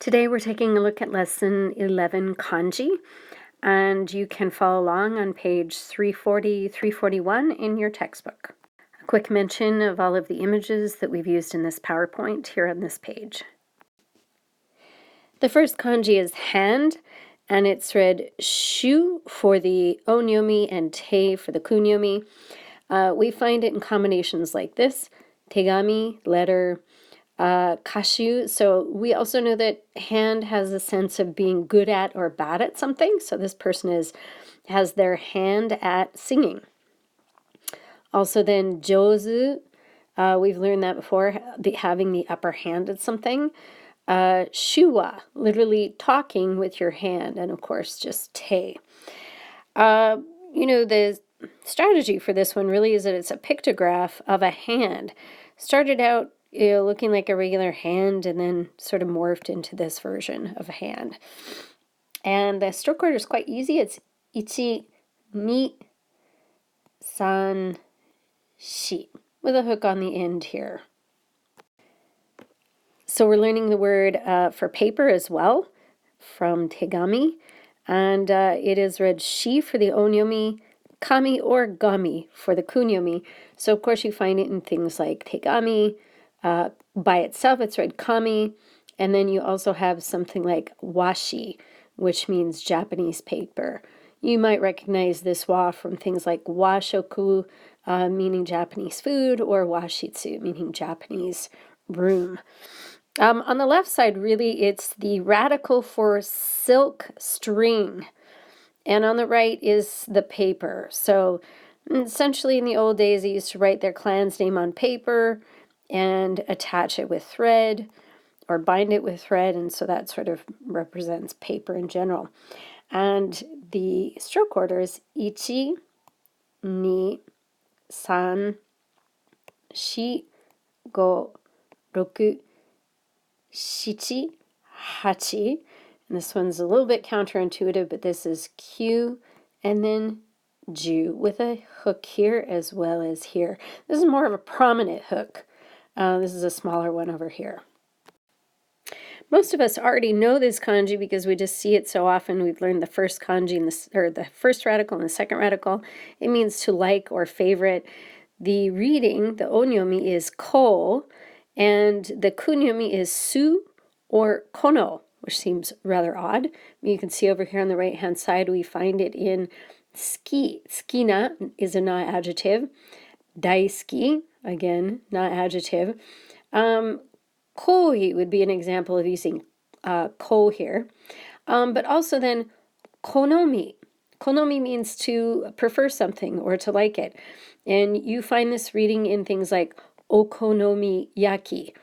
Today we're taking a look at lesson 11 Kanji, and you can follow along on page 340, 341 in your textbook. A quick mention of all of the images that we've used in this PowerPoint here on this page. The first kanji is hand, and it's read shu for the onyomi and te for the kunyomi. We find it in combinations like this: tegami, letter, kashu. So we also know that hand has a sense of being good at or bad at something. So this person has their hand at singing. Also then jozu, we've learned that before, having the upper hand at something. Shuwa, literally talking with your hand, and of course just te. The strategy for this one really is that it's a pictograph of a hand. Started out looking like a regular hand and then sort of morphed into this version of a hand. And the stroke order is quite easy. It's ichi, ni, san, shi, with a hook on the end here. So we're learning the word for paper as well from tegami, and it is read shi for the onyomi, kami or gami for the kunyomi. So of course you find it in things like tegami. By itself it's read kami, and then you also have something like washi, which means Japanese paper. You might recognize this wa from things like washoku, meaning Japanese food, or washitsu, meaning Japanese room. On the left side, really, it's the radical for silk string. And on the right is the paper. So essentially in the old days, they used to write their clan's name on paper and attach it with thread or bind it with thread. And so that sort of represents paper in general. And the stroke order is ichi, ni, san, shi, go, roku, shichi, hachi. And this one's a little bit counterintuitive, but this is Q and then Ju with a hook here as well as here. This is more of a prominent hook. This is a smaller one over here. Most of us already know this kanji because we just see it so often. We've learned the first kanji and the first radical and the second radical. It means to like or favorite. The reading, the onyomi, is ko, and the kunyomi is su or kono, which seems rather odd. You can see over here on the right-hand side, we find it in ski. Skina is a na adjective. Daisuki, again, na adjective. Koi would be an example of using ko here. But also then konomi. Konomi means to prefer something or to like it. And you find this reading in things like okonomiyaki,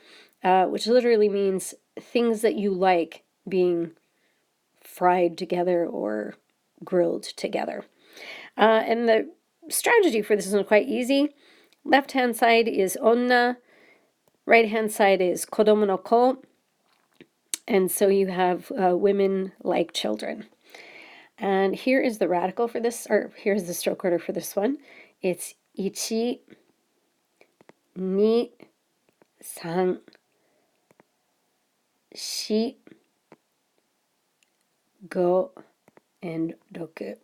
which literally means things that you like being fried together or grilled together. And the strategy for this is quite easy. Left-hand side is onna, right-hand side is kodomo no ko, and so you have women like children. And here is the radical for this, or here's the stroke order for this one. It's ichi, ni, san, shi, go, and roku.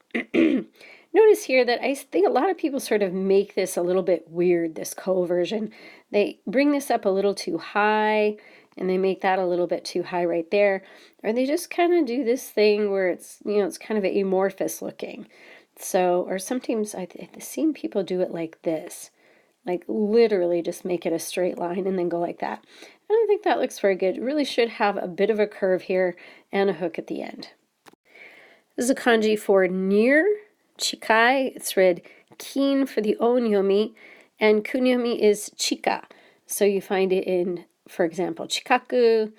Notice here that I think a lot of people sort of make this a little bit weird, this ko version. They bring this up a little too high, and they make that a little bit too high right there. Or they just kind of do this thing where it's, it's kind of amorphous looking. So, or sometimes I've seen people do it like this. Like literally just make it a straight line and then go like that. I don't think that looks very good. It really should have a bit of a curve here and a hook at the end. This is a kanji for near, chikai. It's read kin for the onyomi, and kunyomi is chika. So you find it in, for example, chikaku,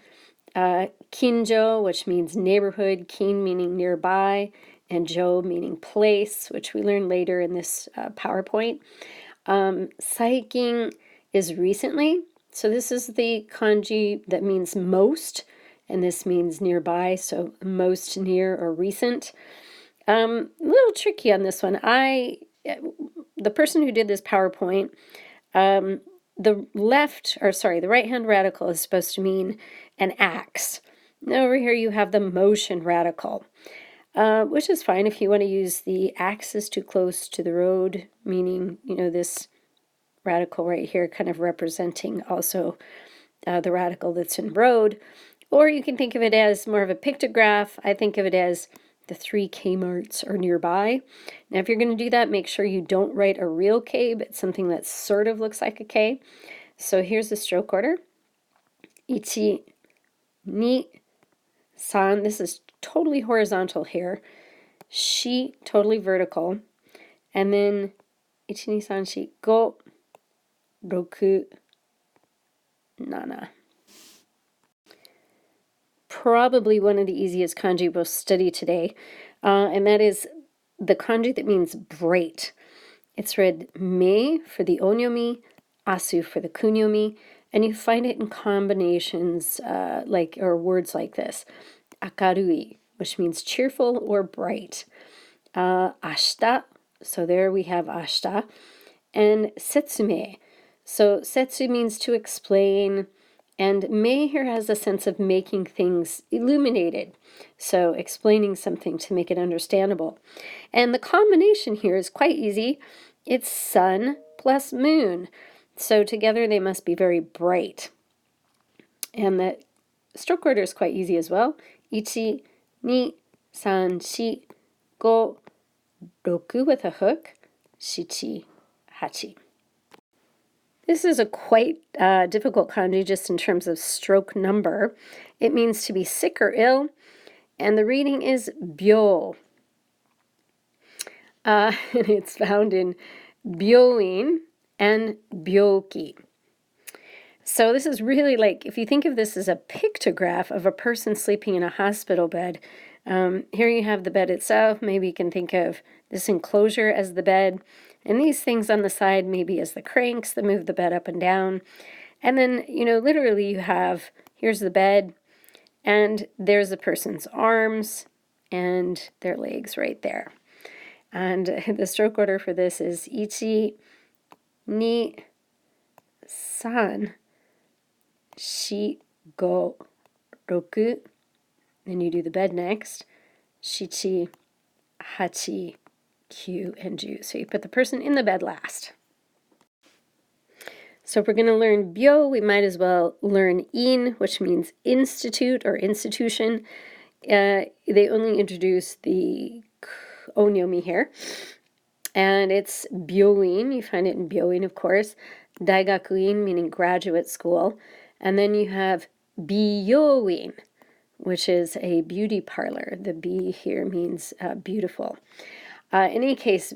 kinjo, which means neighborhood, kin meaning nearby, and jo meaning place, which we learn later in this PowerPoint. Saikin is recently. So this is the kanji that means most, and this means nearby, so most near or recent. A little tricky on this one. The person who did this PowerPoint, the right-hand radical is supposed to mean an axe. And over here you have the motion radical, which is fine if you want to use the axis too close to the road, meaning, this radical right here kind of representing also the radical that's in road. Or you can think of it as more of a pictograph. I think of it as the 3 Kmarts are nearby. Now, if you're going to do that, make sure you don't write a real K, but something that sort of looks like a K. So here's the stroke order. Ichi, ni, san. This is totally horizontal here. Shi, totally vertical. And then ichi, ni, san, shi, go, roku, nana. Probably one of the easiest kanji we'll study today, and that is the kanji that means bright. It's read me for the onyomi, asu for the kunyomi, and you find it in combinations or words like this. Akarui, which means cheerful or bright. Ashita, so there we have ashita. And setsume, so setsu means to explain, and mei here has a sense of making things illuminated, so explaining something to make it understandable. And the combination here is quite easy. It's sun plus moon, so together they must be very bright. And the stroke order is quite easy as well. Ichi, ni, san, shi, go, roku with a hook, shichi, hachi. This is a quite difficult kanji just in terms of stroke number. It means to be sick or ill, and the reading is byo. And it's found in byoin and byoki. So this is really like, if you think of this as a pictograph of a person sleeping in a hospital bed, here you have the bed itself. Maybe you can think of this enclosure as the bed, and these things on the side maybe as the cranks that move the bed up and down. And then, literally you have, here's the bed, and there's the person's arms and their legs right there. And the stroke order for this is ichi, ni, san, shi, go, roku. Then you do the bed next. Shichi, hachi, kyu, and ju. So you put the person in the bed last. So if we're going to learn byo, we might as well learn in, which means institute or institution. They only introduce the onyomi here. And it's byoin. You find it in byoin, of course. Daigakuin, meaning graduate school. And then you have biyoin, which is a beauty parlor. The B here means beautiful. In any case,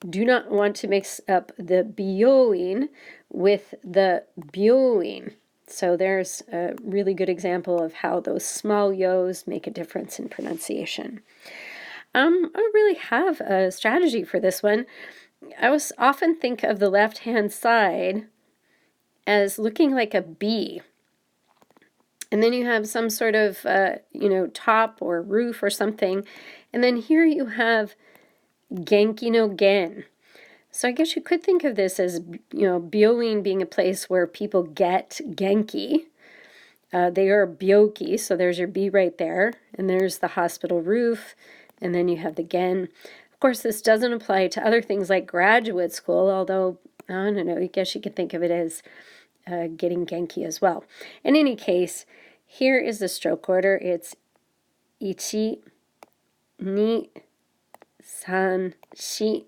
do not want to mix up the byoin with the byoin. So there's a really good example of how those small yos make a difference in pronunciation. I don't really have a strategy for this one. I often think of the left-hand side as looking like a B. And then you have some sort of, top or roof or something. And then here you have Genki no Gen. So I guess you could think of this as, byoin being a place where people get Genki. They are byoki, so there's your B right there. And there's the hospital roof. And then you have the Gen. Of course, this doesn't apply to other things like graduate school, although, I don't know, I guess you could think of it as getting Genki as well. In any case, here is the stroke order. It's ichi, ni, san, shi,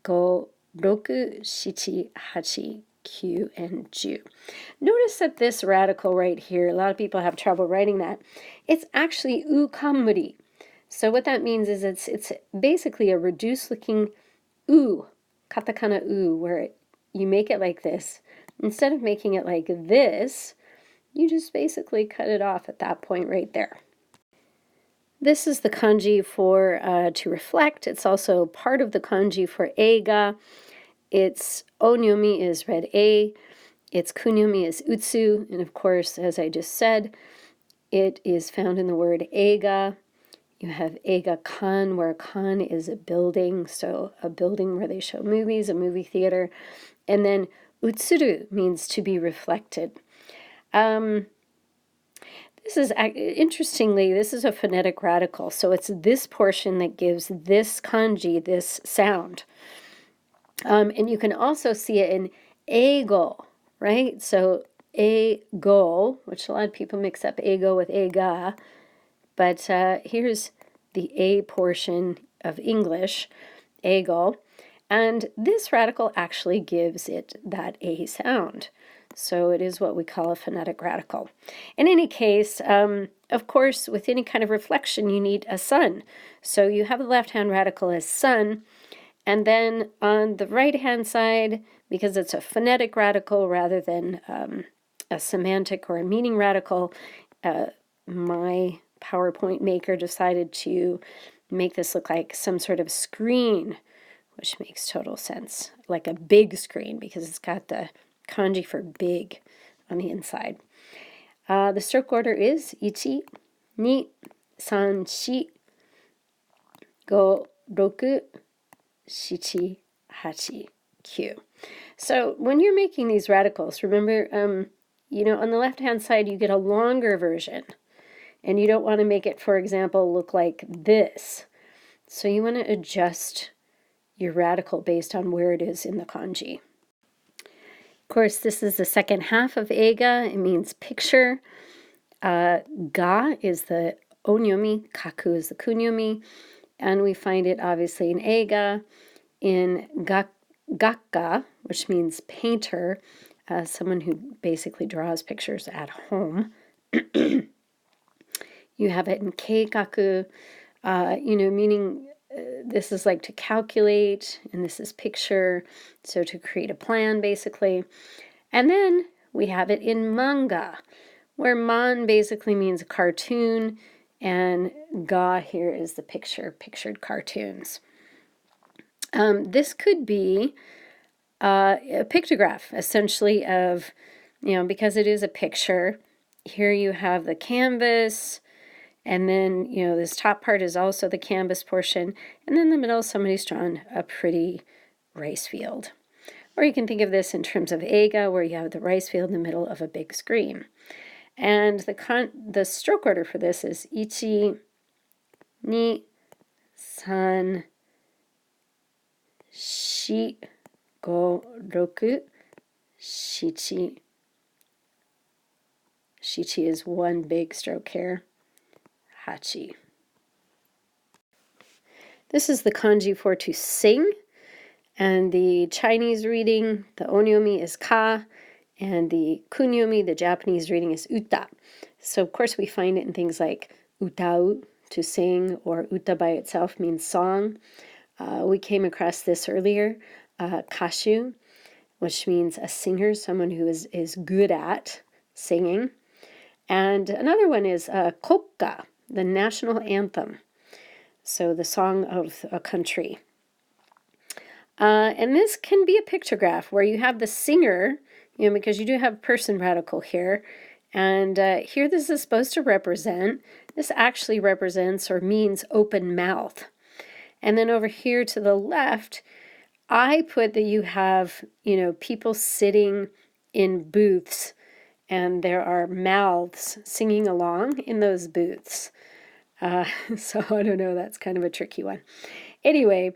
go, roku, shichi, hachi, kyu, and ju. Notice that this radical right here, a lot of people have trouble writing that. It's actually u kamburi. So what that means is it's basically a reduced looking u, katakana u, where you make it like this. Instead of making it like this, you just basically cut it off at that point right there. This is the kanji for to reflect. It's also part of the kanji for eiga. Its onyomi is read a. Its kunyomi is utsu. And of course, as I just said, it is found in the word eiga. You have eiga kan, where kan is a building, so a building where they show movies, a movie theater. And then utsuru means to be reflected. This is, interestingly, this is a phonetic radical. So it's this portion that gives this kanji this sound. And you can also see it in ego, right? So ego, which a lot of people mix up ego with ega, but here's the A portion of English, ego, and this radical actually gives it that A sound. So it is what we call a phonetic radical. In any case, of course, with any kind of reflection, you need a sun. So you have the left-hand radical as sun, and then on the right-hand side, because it's a phonetic radical rather than a semantic or a meaning radical, my PowerPoint maker decided to make this look like some sort of screen, which makes total sense, like a big screen, because it's got the kanji for big on the inside. The stroke order is ichi, ni, san, shi, go, roku, shichi, hachi, kyu. So when you're making these radicals, remember, on the left-hand side, you get a longer version. And you don't want to make it, for example, look like this. So you want to adjust your radical based on where it is in the kanji. Of course, this is the second half of eiga. It means picture. Ga is the onyomi, kaku is the kunyomi, and we find it obviously in eiga, in gakka, which means painter, someone who basically draws pictures at home. You have it in keikaku, meaning this is like to calculate, and this is picture, so to create a plan, basically. And then we have it in manga, where man basically means a cartoon, and ga here is the pictured cartoons. This could be a pictograph, essentially, of, because it is a picture. Here you have the canvas, and then, this top part is also the canvas portion, and then in the middle, somebody's drawn a pretty rice field. Or you can think of this in terms of eiga, where you have the rice field in the middle of a big screen. And the stroke order for this is ichi, ni, san, shi, go, roku, shichi. Shichi is one big stroke here. Hachi. This is the kanji for to sing, and the Chinese reading, the onyomi, is ka, and the kunyomi, the Japanese reading, is uta. So of course we find it in things like utau, to sing, or uta by itself means song. We came across this earlier, kashu, which means a singer, someone who is good at singing. And another one is kokka, the national anthem, so the song of a country. And this can be a pictograph where you have the singer, because you do have person radical here, and here this is supposed to represent, this actually represents or means open mouth. And then over here to the left, I put that you have, people sitting in booths, and there are mouths singing along in those booths. So I don't know, that's kind of a tricky one. Anyway,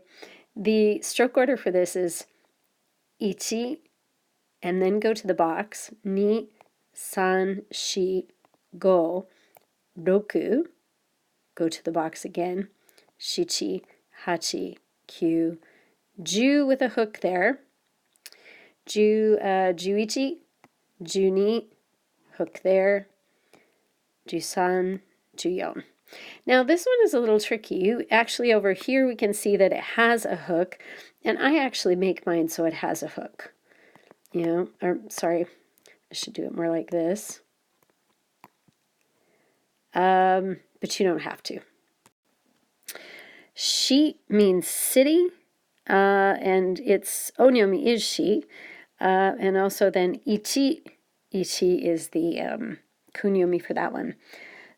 the stroke order for this is ichi, and then go to the box, ni, san, shi, go, roku, go to the box again, shichi, hachi, kyu, ju with a hook there, juichi, juni, hook there, jusan, juyon. Now this one is a little tricky. Actually over here we can see that it has a hook, and I actually make mine so it has a hook. Sorry, I should do it more like this. But you don't have to. Shi means city, and its onyomi is shi, and also then ichi is the kunyomi for that one.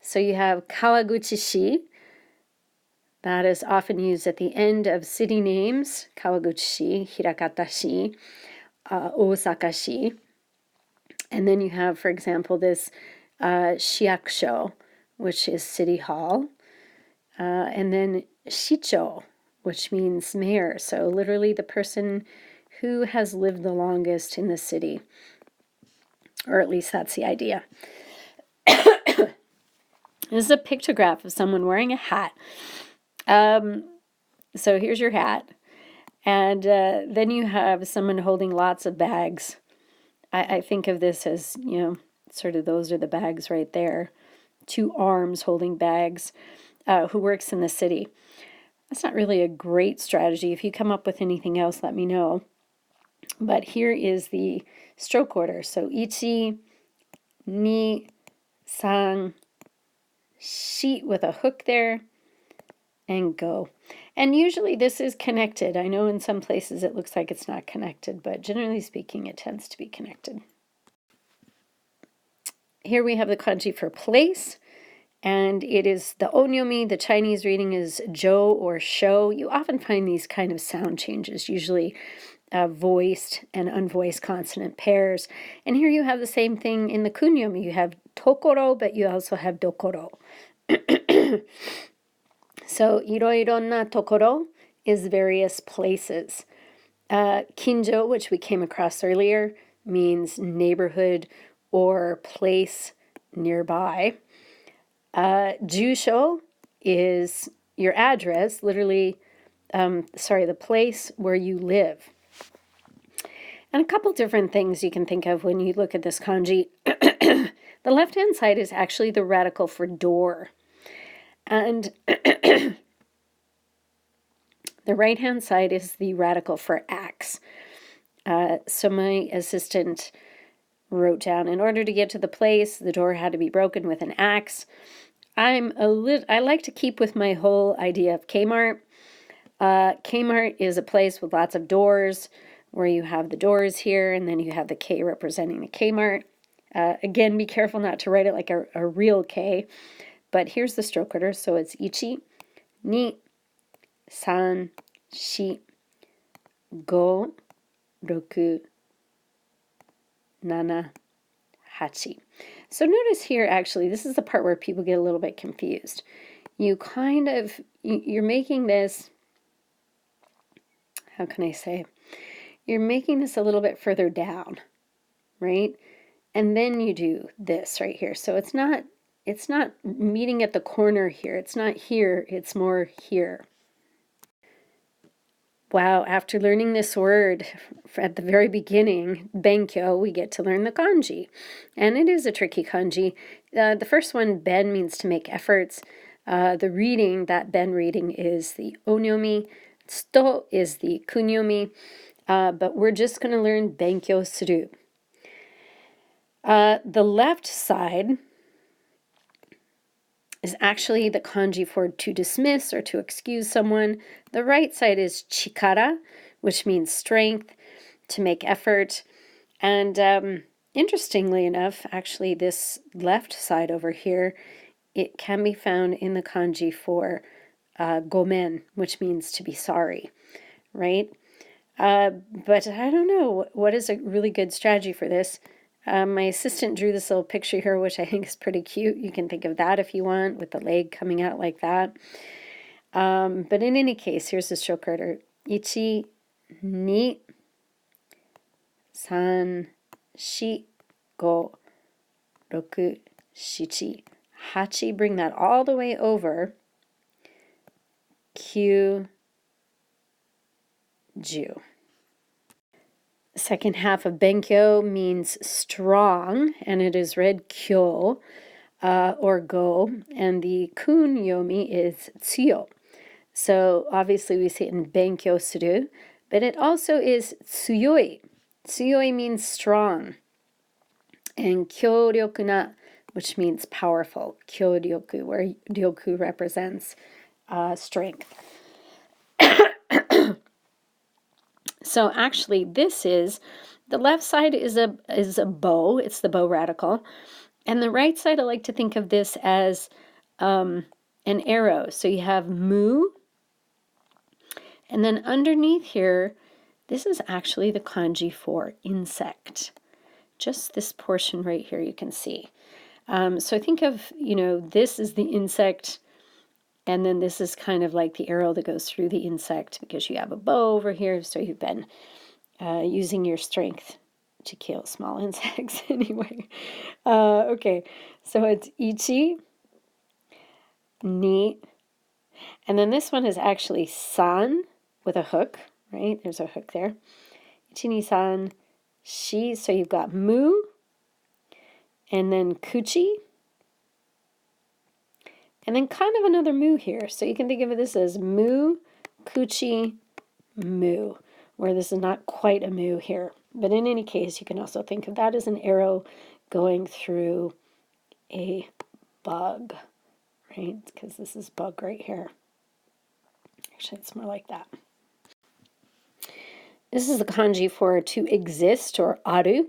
So you have Kawaguchi-shi, that is often used at the end of city names, Kawaguchi-shi, Hirakata-shi, Osaka-shi. And then you have, for example, this shiakusho, which is city hall, and then shicho, which means mayor. So literally the person who has lived the longest in the city, or at least that's the idea. This is a pictograph of someone wearing a hat. So here's your hat. And then you have someone holding lots of bags. I think of this as, sort of those are the bags right there. 2 arms holding bags, who works in the city. That's not really a great strategy. If you come up with anything else, let me know. But here is the stroke order. So ichi, ni, san, shi with a hook there, and go. And usually this is connected. I know in some places it looks like it's not connected, but generally speaking, it tends to be connected. Here we have the kanji for place, and it is the onyomi. The Chinese reading is jo or sho. You often find these kind of sound changes, usually voiced and unvoiced consonant pairs. And here you have the same thing in the kunyomi. You have tokoro, but you also have dokoro. So, iroiro na tokoro is various places. Kinjo, which we came across earlier, means neighborhood or place nearby. Jusho is your address, literally, the place where you live. And a couple different things you can think of when you look at this kanji. The left-hand side is actually the radical for door. And the right-hand side is the radical for axe. So my assistant wrote down, in order to get to the place, the door had to be broken with an axe. I like to keep with my whole idea of Kmart. Kmart is a place with lots of doors, where you have the doors here, and then you have the K representing the Kmart. Again, be careful not to write it like a real K. But here's the stroke order. So it's ichi, ni, san, shi, go, roku, nana, hachi. So notice here, actually, this is the part where people get a little bit confused. You're making this, how can I say? You're making this a little bit further down, right? And then you do this right here. So it's not meeting at the corner here. It's not here, it's more here. Wow, after learning this word at the very beginning, benkyo, we get to learn the kanji. And it is a tricky kanji. The first one, ben, means to make efforts. The reading, that ben reading, is the onyomi. Tsuto is the kunyomi. But we're just going to learn benkyo suru. The left side is actually the kanji for to dismiss or to excuse someone. The right side is chikara, which means strength, to make effort. And interestingly enough, actually this left side over here, it can be found in the kanji for gomen, which means to be sorry, right? But I don't know, what is a really good strategy for this? My assistant drew this little picture here, which I think is pretty cute. You can think of that if you want, with the leg coming out like that. But in any case, here's the stroke order. Ichi, ni, san, shi, go, roku, shichi, hachi. Bring that all the way over. Kyu, ju. Second half of benkyo means strong, and it is read kyo, or go, and the kunyomi is tsuyo. So obviously we see it in benkyo suru, but it also is tsuyoi. Tsuyoi means strong. And kyoryoku na, which means powerful. Kyoryoku, where ryoku represents strength. So actually this is, the left side is a bow, it's the bow radical. And the right side, I like to think of this as an arrow. So you have mu, and then underneath here, this is actually the kanji for insect. Just this portion right here you can see. So think of, this is the insect, and then this is kind of like the arrow that goes through the insect because you have a bow over here, so you've been using your strength to kill small insects anyway. Okay, so it's ichi, ni, and then this one is actually san with a hook, right? There's a hook there. Ichi, ni, san, shi, so you've got mu, and then kuchi, and then kind of another mu here. So you can think of this as mu, kuchi, mu, where this is not quite a mu here. But in any case, you can also think of that as an arrow going through a bug, right? Because this is bug right here. Actually, it's more like that. This is the kanji for to exist, or aru,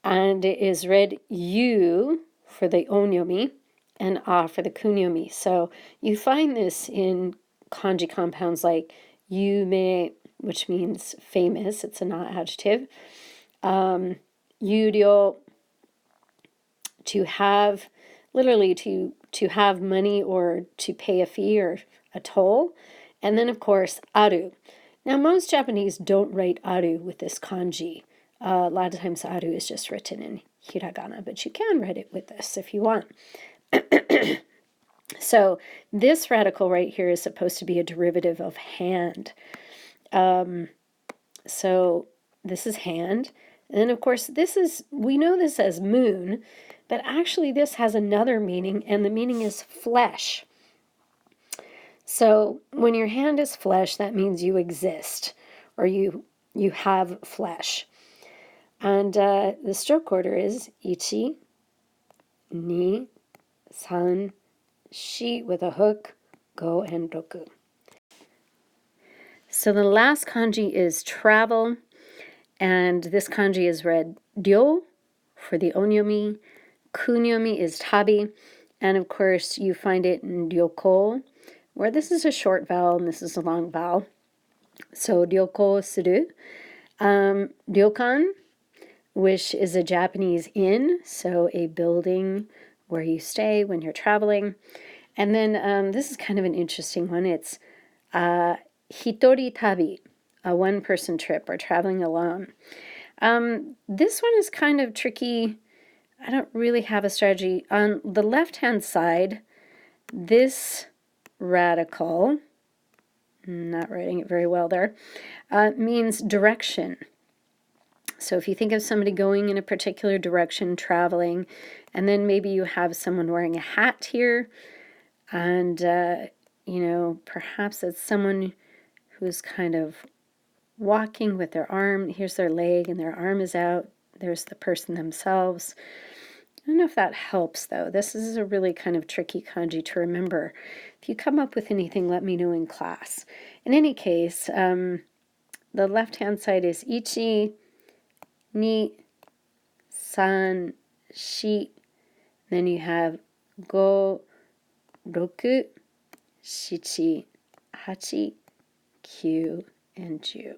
and it is read yu for the onyomi and a for the kunyomi. So you find this in kanji compounds like yume, which means famous. It's a not adjective. Yuryo, to have, literally to have money or to pay a fee or a toll. And then, of course, aru. Now, most Japanese don't write aru with this kanji. A lot of times aru is just written in hiragana, but you can write it with this if you want. So this radical right here is supposed to be a derivative of hand. So this is hand. And then, of course, we know this as moon, but actually this has another meaning, and the meaning is flesh. So when your hand is flesh, that means you exist, or you have flesh. And the stroke order is ichi, ni, san, shi with a hook, go, and roku. So the last kanji is travel, and this kanji is read ryo for the onyomi, kunyomi is tabi, and of course you find it in ryoko, where this is a short vowel and this is a long vowel. So ryoko suru. Ryokan, which is a Japanese inn, so a building where you stay when you're traveling. And then this is kind of an interesting one. It's hitori tabi, a one-person trip or traveling alone. This one is kind of tricky. I don't really have a strategy. On the left-hand side, this radical, not writing it very well there, means direction. So if you think of somebody going in a particular direction, traveling, and then maybe you have someone wearing a hat here, and, perhaps it's someone who's kind of walking with their arm. Here's their leg and their arm is out. There's the person themselves. I don't know if that helps, though. This is a really kind of tricky kanji to remember. If you come up with anything, let me know in class. In any case, the left-hand side is ichi, ni, san, shi. Then you have go, roku, shichi, hachi, kyu, and ju.